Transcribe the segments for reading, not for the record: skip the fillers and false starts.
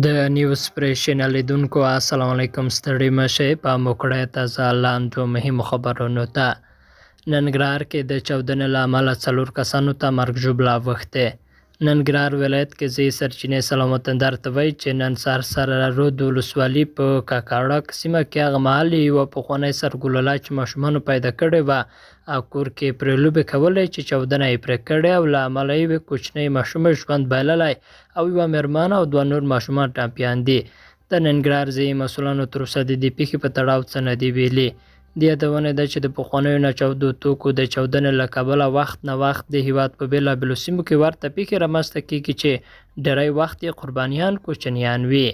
د نیوز پریشن لیدونکو السلام علیکم ستړي مشه په موکړه تازه لاندو مهمو خبرونو ته ننګرهار کې د چاودنې له امله 4 کسانو ته مرګ ژوبله اوښتې. ننګرهار ولایت کې ځینې سرچینې سلام وطندار ته وایي چې نن سره رود ولسوالي په کاکاړک سیمه کې هغه مهال یوه پخوانۍ سرګلوله چې ماشومانو پیدا کړې وه او کور کې پرې لوبې کولې چې چاودنه یې پرې کړې او له امله یوې کوچنۍ ماشومې ژوند بایللی او یوه مېرمن او 2 نور ماشومان ټپیان دي. د ننګرهار ځینې مسؤلانو تر اوسه د دې پیښې په تړاو څه نه دي ویلي. د یادونې ده چې د پخوانیو ناچاودو توکو د چاودنې له کبله وخت نه وخت د هیواد په بېلابېلو سیمو کې ورته پیښې رامنځته کېږي چې ډېری وخت یې قربانیان کوچنیان وي.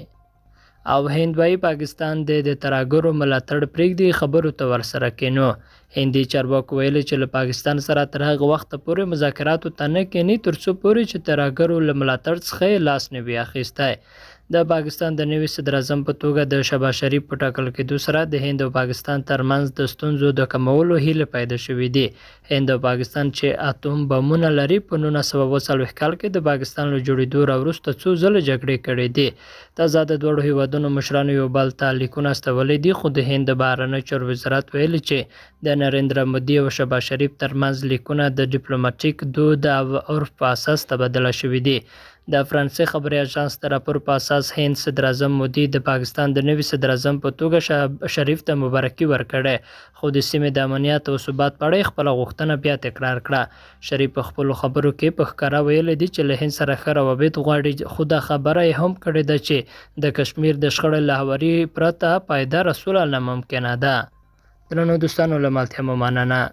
او هندوایي پاکستان د ترهګرو ملاتړ پرېږدي خبرو ته ورسره کینو. هندي چارواکو ویلي چې له پاکستان سره تر هغه وخته پورې مذاکراتو ته نه کیني تر څو پورې چې ترهګرو له ملاتړ څخه یې لاس نه وي اخیستی. د پاکستان د نوي صدراعظم په توګه د شهباز شریف په ټاکل کېدو سره د هند او پاکستان ترمنځ د ستونزو د کمولو هیله پیدا شوې دي. هند او پاکستان چې اتوم بمونه لري په 1940 کال کې د پاکستان له جوړېدو راوروسته څو ځله جګړې کړې دي. تازه د دواړو هیوادونو مشرانو یو بل ته لیکونه استولي دي خو د هند د بهرنیو چارو وزارت ویلي چې د نریندرا مودي او شهباز شریف ترمنځ لیکونه د ډیپلوماټیک دود او عرف په اساس تبادله شوي دي. د فرانسې خبري اژانس د راپور په اساس هند صدراعظم مودي د پاکستان د نوي صدراعظم په توګه شریف ته مبارکي ورکړې خو د سیمې د امنیت او ثبات په اړه خپله غوښتنه بیا تکرار کړه. شریف په خپلو خبرو کې په ښکاره ویلي دي چې له هند سره ښه روابط غواړي خو دا خبره یې هم کړې ده چې د کشمیر د شخړې له هواري پرته پایداره سوله ناممکنه ده. درنو دوستانو له ملتیا مو مننه.